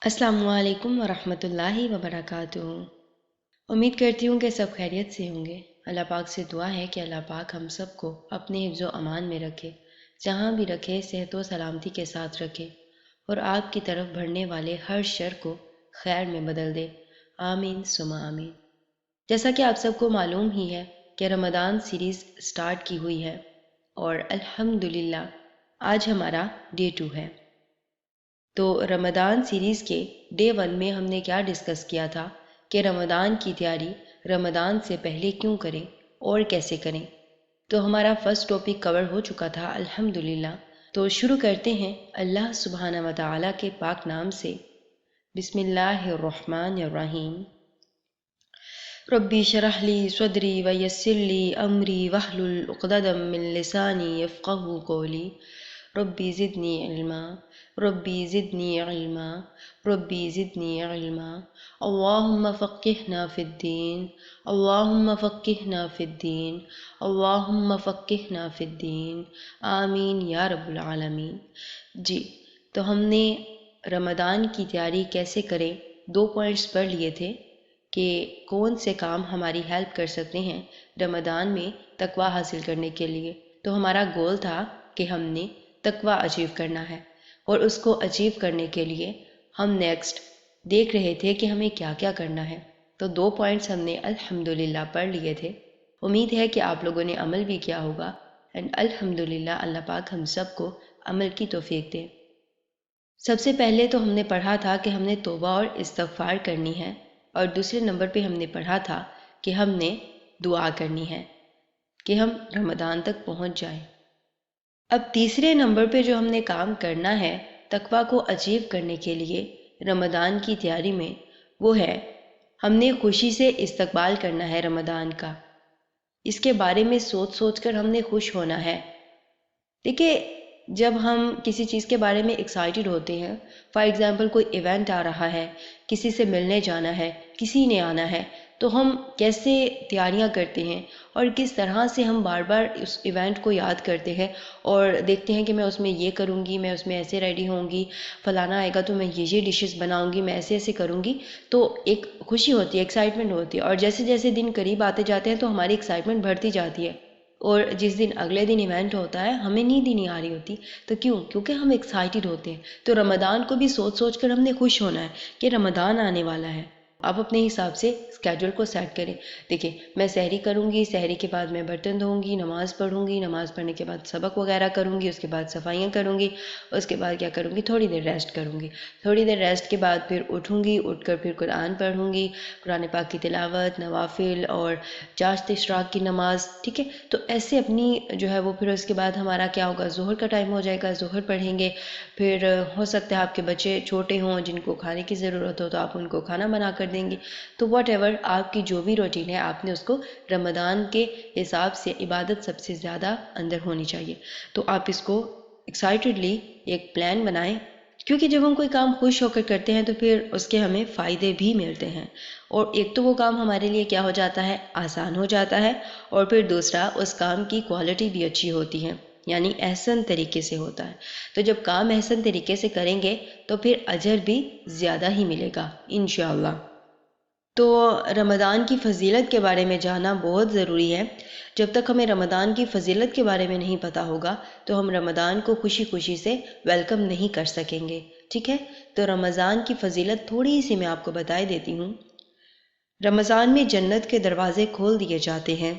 السلام علیکم ورحمۃ اللہ وبرکاتہ۔ امید کرتی ہوں کہ سب خیریت سے ہوں گے۔ اللہ پاک سے دعا ہے کہ اللہ پاک ہم سب کو اپنے حفظ و امان میں رکھے، جہاں بھی رکھے صحت و سلامتی کے ساتھ رکھے، اور آپ کی طرف بڑھنے والے ہر شر کو خیر میں بدل دے، آمین ثم آمین۔ جیسا کہ آپ سب کو معلوم ہی ہے کہ رمضان سیریز سٹارٹ کی ہوئی ہے، اور الحمدللہ آج ہمارا ڈے 2 ہے۔ تو رمضان سیریز کے ڈے 1 میں ہم نے کیا ڈسکس کیا تھا کہ رمضان کی تیاری رمضان سے پہلے کیوں کریں اور کیسے کریں۔ تو ہمارا فرسٹ ٹاپک کور ہو چکا تھا الحمدللہ۔ تو شروع کرتے ہیں اللہ سبحانہ و تعالیٰ کے پاک نام سے۔ بسم اللہ الرحمن الرحیم۔ ربی اشرح لی صدری ویسر لی امری واحلل عقدۃ من لسانی یفقہوا قولی۔ ربی زدنی علما ربی زدنی علما ربی زدنی علما۔ اللہم فقہنا فی الدین اللہم فقہنا فی الدین اللہم فقہنا فی الدین، آمین یا رب العالمین۔ جی، تو ہم نے رمضان کی تیاری کیسے کریں 2 پوائنٹس پڑھ لیے تھے کہ کون سے کام ہماری ہیلپ کر سکتے ہیں رمضان میں تقویٰ حاصل کرنے کے لیے۔ تو ہمارا گول تھا کہ ہم نے تقویٰ اچیو کرنا ہے، اور اس کو اچیو کرنے کے لیے ہم نیکسٹ دیکھ رہے تھے کہ ہمیں کیا کیا کرنا ہے۔ تو 2 پوائنٹس ہم نے الحمدللہ پڑھ لیے تھے۔ امید ہے کہ آپ لوگوں نے عمل بھی کیا ہوگا، اینڈ الحمدللہ اللہ پاک ہم سب کو عمل کی توفیق دے۔ سب سے پہلے تو ہم نے پڑھا تھا کہ ہم نے توبہ اور استغفار کرنی ہے، اور دوسرے نمبر پہ ہم نے پڑھا تھا کہ ہم نے دعا کرنی ہے کہ ہم رمضان تک پہنچ جائیں۔ اب تیسرے نمبر پہ جو ہم نے کام کرنا ہے تقویٰ کو اچیو کرنے کے لیے رمضان کی تیاری میں، وہ ہے ہم نے خوشی سے استقبال کرنا ہے رمضان کا۔ اس کے بارے میں سوچ سوچ کر ہم نے خوش ہونا ہے۔ دیکھیں، جب ہم کسی چیز کے بارے میں ایکسائٹیڈ ہوتے ہیں، فار ایگزامپل کوئی ایونٹ آ رہا ہے، کسی سے ملنے جانا ہے، کسی نے آنا ہے، تو ہم کیسے تیاریاں کرتے ہیں اور کس طرح سے ہم بار بار اس ایونٹ کو یاد کرتے ہیں اور دیکھتے ہیں کہ میں اس میں یہ کروں گی، میں اس میں ایسے ریڈی ہوں گی، فلانا آئے گا تو میں یہ ڈشز بناؤں گی، میں ایسے ایسے کروں گی۔ تو ایک خوشی ہوتی ہے، ایکسائٹمنٹ ہوتی ہے، اور جیسے جیسے دن قریب آتے جاتے ہیں تو ہماری ایکسائٹمنٹ بڑھتی جاتی ہے، اور جس دن اگلے دن ایونٹ ہوتا ہے ہمیں نیند ہی نہیں آ رہی ہوتی۔ تو کیونکہ ہم ایکسائٹیڈ ہوتے ہیں۔ تو رمضان کو بھی سوچ سوچ کر ہم نے خوش ہونا ہے کہ رمضان آنے والا ہے۔ آپ اپنے حساب سے اسکیڈول کو سیٹ کریں۔ دیکھیں، میں سحری کروں گی، سحری کے بعد میں برتن دھوں گی، نماز پڑھوں گی، نماز پڑھنے کے بعد سبق وغیرہ کروں گی، اس کے بعد صفائیاں کروں گی، اس کے بعد کیا کروں گی، تھوڑی دیر ریسٹ کروں گی، تھوڑی دیر ریسٹ کے بعد پھر اٹھوں گی، اٹھ کر پھر قرآن پڑھوں گی، قرآن پاک کی تلاوت، نوافل اور چاشت اشراق کی نماز، ٹھیک ہے۔ تو ایسے اپنی جو ہے وہ پھر اس کے بعد ہمارا کیا ہوگا، ظہر کا ٹائم ہو جائے گا، ظہر پڑھیں گے۔ پھر ہو سکتا ہے آپ کے بچے چھوٹے ہوں جن کو کھانے کی ضرورت ہو تو آپ ان کو کھانا بنا کر دیں گے۔ تو واٹ ایور آپ کی جو بھی روٹین ہے، آپ نے اس کو رمضان کے حساب سے عبادت سب سے زیادہ اندر ہونی چاہیے۔ تو آپ اس کو ایکسائٹیڈلی ایک پلان بنائیں، کیونکہ جب ہم کوئی کام خوش ہو کر کرتے ہیں تو پھر اس کے ہمیں فائدے بھی ملتے ہیں، اور ایک تو وہ کام ہمارے لیے کیا ہو جاتا ہے، آسان ہو جاتا ہے، اور پھر دوسرا اس کام کی کوالٹی بھی اچھی ہوتی ہے، یعنی احسن طریقے سے ہوتا ہے۔ تو جب کام احسن طریقے سے کریں گے تو پھر اجر بھی زیادہ ہی ملے گا انشاءاللہ۔ تو رمضان کی فضیلت کے بارے میں جاننا بہت ضروری ہے۔ جب تک ہمیں رمضان کی فضیلت کے بارے میں نہیں پتہ ہوگا تو ہم رمضان کو خوشی خوشی سے ویلکم نہیں کر سکیں گے، ٹھیک ہے۔ تو رمضان کی فضیلت تھوڑی سی میں آپ کو بتائے دیتی ہوں۔ رمضان میں جنت کے دروازے کھول دیے جاتے ہیں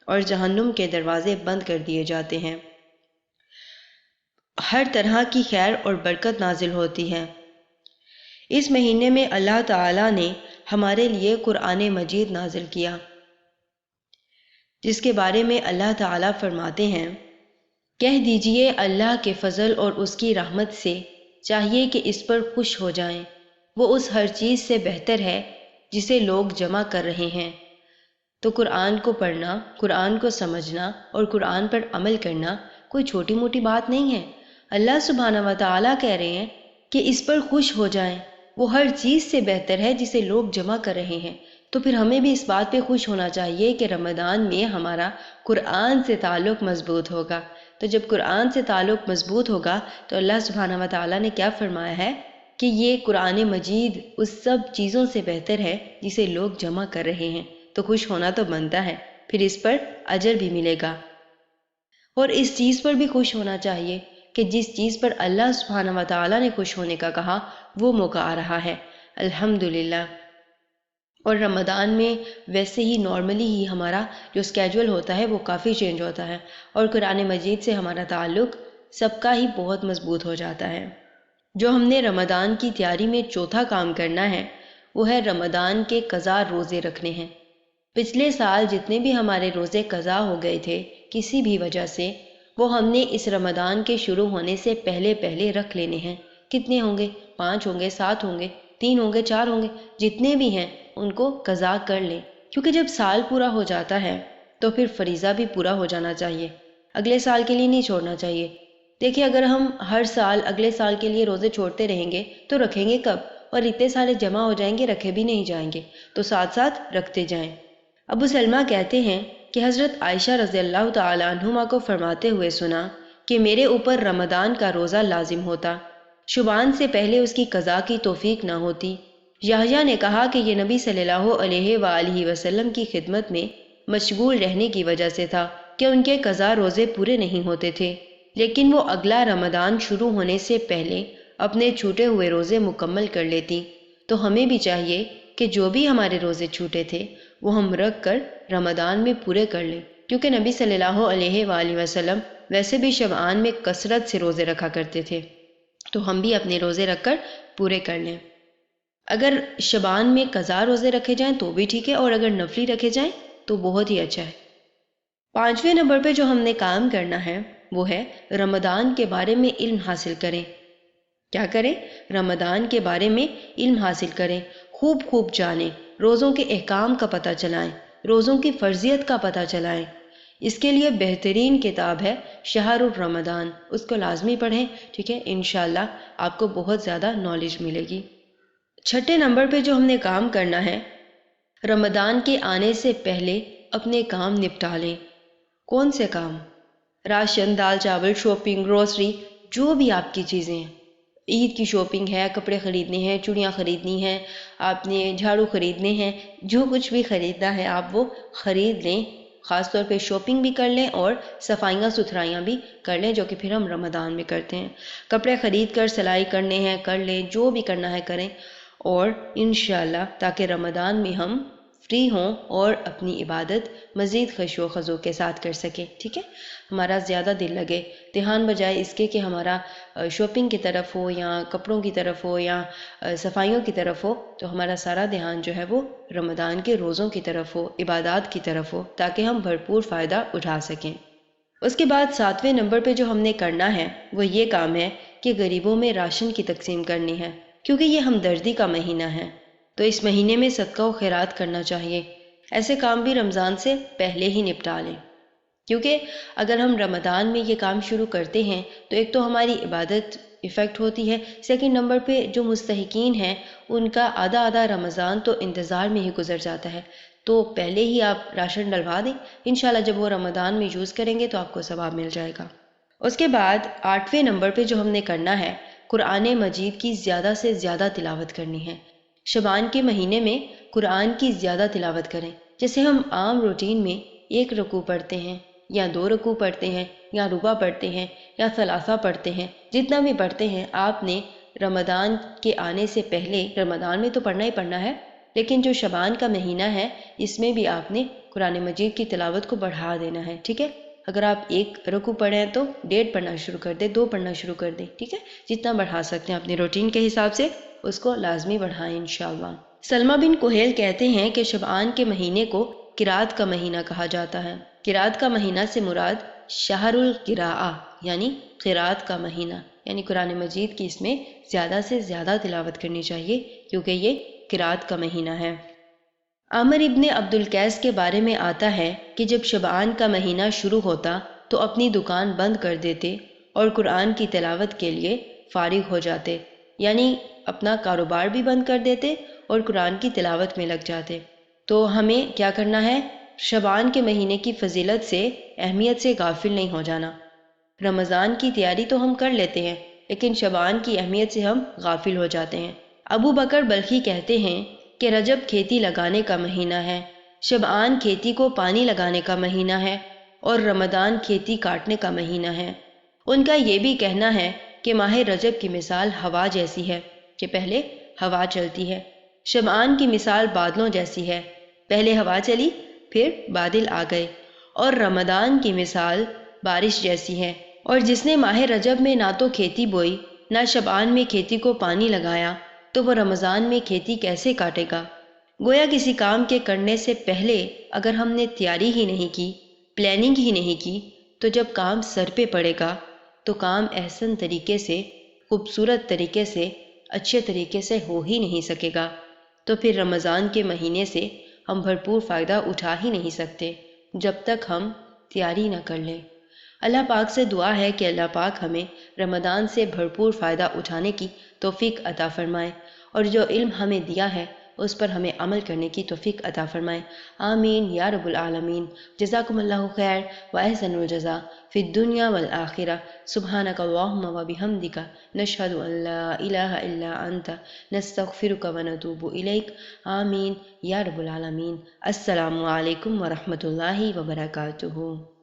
اور جہنم کے دروازے بند کر دیے جاتے ہیں۔ ہر طرح کی خیر اور برکت نازل ہوتی ہے۔ اس مہینے میں اللہ تعالیٰ نے ہمارے لیے قرآن مجید نازل کیا، جس کے بارے میں اللہ تعالیٰ فرماتے ہیں، کہہ دیجئے اللہ کے فضل اور اس کی رحمت سے چاہیے کہ اس پر خوش ہو جائیں، وہ اس ہر چیز سے بہتر ہے جسے لوگ جمع کر رہے ہیں۔ تو قرآن کو پڑھنا، قرآن کو سمجھنا اور قرآن پر عمل کرنا کوئی چھوٹی موٹی بات نہیں ہے۔ اللہ سبحانہ و تعالیٰ کہہ رہے ہیں کہ اس پر خوش ہو جائیں، وہ ہر چیز سے بہتر ہے جسے لوگ جمع کر رہے ہیں۔ تو پھر ہمیں بھی اس بات پہ خوش ہونا چاہیے کہ رمضان میں ہمارا قرآن سے تعلق مضبوط ہوگا۔ تو جب قرآن سے تعلق مضبوط ہوگا تو اللہ سبحانہ و تعالیٰ نے کیا فرمایا ہے، کہ یہ قرآن مجید اس سب چیزوں سے بہتر ہے جسے لوگ جمع کر رہے ہیں، تو خوش ہونا تو بنتا ہے، پھر اس پر اجر بھی ملے گا۔ اور اس چیز پر بھی خوش ہونا چاہیے کہ جس چیز پر اللہ سبحانہ و تعالیٰ نے خوش ہونے کا کہا وہ موقع آ رہا ہے، الحمدللہ۔ اور رمضان میں ویسے ہی نارملی ہی ہمارا جو اسکیجول ہوتا ہے وہ کافی چینج ہوتا ہے، اور قرآن مجید سے ہمارا تعلق سب کا ہی بہت مضبوط ہو جاتا ہے۔ جو ہم نے رمضان کی تیاری میں چوتھا کام کرنا ہے وہ ہے رمضان کے قضا روزے رکھنے ہیں۔ پچھلے سال جتنے بھی ہمارے روزے قضا ہو گئے تھے کسی بھی وجہ سے، وہ ہم نے اس رمضان کے شروع ہونے سے پہلے رکھ لینے ہیں۔ کتنے ہوں گے؟ 5 ہوں گے، 7 ہوں گے، 3 ہوں گے، 4 ہوں گے، جتنے بھی ہیں ان کو قضا کر لیں، کیونکہ جب سال پورا ہو جاتا ہے تو پھر فریضہ بھی پورا ہو جانا چاہیے، اگلے سال کے لیے نہیں چھوڑنا چاہیے۔ دیکھیے اگر ہم ہر سال اگلے سال کے لیے روزے چھوڑتے رہیں گے تو رکھیں گے کب؟ اور اتنے سارے جمع ہو جائیں گے، رکھے بھی نہیں جائیں گے، تو ساتھ ساتھ رکھتے جائیں۔ ابو سلمہ کہتے ہیں کہ حضرت عائشہ رضی اللہ تعالیٰ عنہما کو فرماتے ہوئے سنا کہ میرے اوپر رمضان کا روزہ لازم ہوتا، شبان سے پہلے اس کی قضا کی توفیق نہ ہوتی۔ یحییٰ نے کہا کہ یہ نبی صلی اللہ علیہ وآلہ وسلم کی خدمت میں مشغول رہنے کی وجہ سے تھا کہ ان کے قضا روزے پورے نہیں ہوتے تھے، لیکن وہ اگلا رمضان شروع ہونے سے پہلے اپنے چھوٹے ہوئے روزے مکمل کر لیتی۔ تو ہمیں بھی چاہیے کہ جو بھی ہمارے روزے چھوٹے تھے وہ ہم رکھ کر رمضان میں پورے کر لیں، کیونکہ نبی صلی اللہ علیہ وآلہ وسلم ویسے بھی شبعان میں کثرت سے روزے رکھا کرتے تھے، تو ہم بھی اپنے روزے رکھ کر پورے کر لیں۔ اگر شبعان میں قضا روزے رکھے جائیں تو بھی ٹھیک ہے، اور اگر نفلی رکھے جائیں تو بہت ہی اچھا ہے۔ 5ویں نمبر پہ جو ہم نے کام کرنا ہے وہ ہے رمضان کے بارے میں علم حاصل کریں۔ کیا کریں؟ رمضان کے بارے میں علم حاصل کریں، خوب جانیں، روزوں کے احکام کا پتہ چلائیں، روزوں کی فرضیت کا پتہ چلائیں۔ اس کے لیے بہترین کتاب ہے شہر الرمضان، اس کو لازمی پڑھیں، ٹھیک ہے؟ انشاءاللہ آپ کو بہت زیادہ نالج ملے گی۔ 6 نمبر پہ جو ہم نے کام کرنا ہے، رمضان کے آنے سے پہلے اپنے کام نپٹا لیں۔ کون سے کام؟ راشن، دال چاول، شاپنگ، گروسری، جو بھی آپ کی چیزیں ہیں، عید کی شاپنگ ہے، کپڑے خریدنے ہیں، چوڑیاں خریدنی ہیں، آپ نے جھاڑو خریدنے ہیں، جو کچھ بھی خریدنا ہے آپ وہ خرید لیں۔ خاص طور پہ شاپنگ بھی کر لیں اور صفائیاں ستھرائیاں بھی کر لیں، جو کہ پھر ہم رمضان میں کرتے ہیں۔ کپڑے خرید کر سلائی کرنے ہیں کر لیں، جو بھی کرنا ہے کریں، اور انشاءاللہ تاکہ رمضان میں ہم فری ہوں اور اپنی عبادت مزید خشوع و خضوع کے ساتھ کر سکیں، ٹھیک ہے؟ ہمارا زیادہ دل لگے، دھیان بجائے اس کے کہ ہمارا شاپنگ کی طرف ہو یا کپڑوں کی طرف ہو یا صفائیوں کی طرف ہو، تو ہمارا سارا دھیان جو ہے وہ رمضان کے روزوں کی طرف ہو، عبادات کی طرف ہو، تاکہ ہم بھرپور فائدہ اٹھا سکیں۔ اس کے بعد 7ویں نمبر پہ جو ہم نے کرنا ہے وہ یہ کام ہے کہ غریبوں میں راشن کی تقسیم کرنی ہے، کیونکہ یہ ہمدردی کا مہینہ ہے، تو اس مہینے میں صدقہ و خیرات کرنا چاہیے۔ ایسے کام بھی رمضان سے پہلے ہی نپٹا لیں، کیونکہ اگر ہم رمضان میں یہ کام شروع کرتے ہیں تو ایک تو ہماری عبادت افیکٹ ہوتی ہے، سیکنڈ نمبر پہ جو مستحقین ہیں ان کا آدھا رمضان تو انتظار میں ہی گزر جاتا ہے، تو پہلے ہی آپ راشن ڈلوا دیں، انشاءاللہ جب وہ رمضان میں یوز کریں گے تو آپ کو ثواب مل جائے گا۔ اس کے بعد 8ویں نمبر پہ جو ہم نے کرنا ہے، قرآن مجید کی زیادہ سے زیادہ تلاوت کرنی ہے۔ شبان کے مہینے میں قرآن کی زیادہ تلاوت کریں، جیسے ہم عام روٹین میں 1 رکوع پڑھتے ہیں یا 2 رکوع پڑھتے ہیں یا ربع پڑھتے ہیں یا ثلاثہ پڑھتے ہیں، جتنا بھی پڑھتے ہیں آپ نے رمضان کے آنے سے پہلے، رمضان میں تو پڑھنا ہی پڑھنا ہے، لیکن جو شبان کا مہینہ ہے اس میں بھی آپ نے قرآن مجید کی تلاوت کو بڑھا دینا ہے، ٹھیک ہے؟ اگر آپ 1 رکوع پڑھیں ہیں تو 1.5 پڑھنا شروع کر دیں، 2 پڑھنا شروع کر دیں، ٹھیک ہے؟ جتنا بڑھا سکتے ہیں اپنے روٹین کے حساب سے اس کو لازمی بڑھائیں انشاءاللہ۔ سلمہ بن کہیل کہتے ہیں کہ شبعان کے مہینے کو قرات کا مہینہ کہا جاتا ہے۔ قرات کا مہینہ سے مراد شہر القراءہ یعنی قرات کا مہینہ، یعنی قرآن مجید کی اس میں زیادہ سے زیادہ تلاوت کرنی چاہیے کیونکہ یہ قرات کا مہینہ ہے۔ عامر ابن عبد القیس کے بارے میں آتا ہے کہ جب شبعان کا مہینہ شروع ہوتا تو اپنی دکان بند کر دیتے اور قرآن کی تلاوت کے لیے فارغ ہو جاتے، یعنی اپنا کاروبار بھی بند کر دیتے اور قرآن کی تلاوت میں لگ جاتے۔ تو ہمیں کیا کرنا ہے؟ شبعان کے مہینے کی فضیلت سے، اہمیت سے غافل نہیں ہو جانا۔ رمضان کی تیاری تو ہم کر لیتے ہیں، لیکن شعبان کی اہمیت سے ہم غافل ہو جاتے ہیں۔ ابو بکر بلخی کہتے ہیں کہ رجب کھیتی لگانے کا مہینہ ہے، شعبان کھیتی کو پانی لگانے کا مہینہ ہے اور رمضان کھیتی کاٹنے کا مہینہ ہے۔ ان کا یہ بھی کہنا ہے کہ ماہ رجب کی مثال ہوا جیسی ہے کہ پہلے ہوا چلتی ہے، شعبان کی مثال بادلوں جیسی ہے، پہلے ہوا چلی پھر بادل آ گئے، اور رمضان کی مثال بارش جیسی ہے۔ اور جس نے ماہ رجب میں نہ تو کھیتی بوئی نہ شعبان میں کھیتی کو پانی لگایا تو وہ رمضان میں کھیتی کیسے کاٹے گا؟ گویا کسی کام کے کرنے سے پہلے اگر ہم نے تیاری ہی نہیں کی، پلاننگ ہی نہیں کی، تو جب کام سر پہ پڑے گا تو کام احسن طریقے سے، خوبصورت طریقے سے، اچھے طریقے سے ہو ہی نہیں سکے گا۔ تو پھر رمضان کے مہینے سے ہم بھرپور فائدہ اٹھا ہی نہیں سکتے جب تک ہم تیاری نہ کر لیں۔ اللہ پاک سے دعا ہے کہ اللہ پاک ہمیں رمضان سے بھرپور فائدہ اٹھانے کی توفیق عطا فرمائے، اور جو علم ہمیں دیا ہے اس پر ہمیں عمل کرنے کی توفیق عطا فرمائے۔ آمین یا رب العالمین۔ جزاکم اللہ خیر و احسن الجزا فی الدنیا والآخرہ۔ سبحانک اللہم و بحمدک، نشہد ان لا الہ الا انت، نستغفرک و نتوب الیک۔ آمین یا رب العالمین۔ السلام علیکم ورحمۃ اللہ وبرکاتہ۔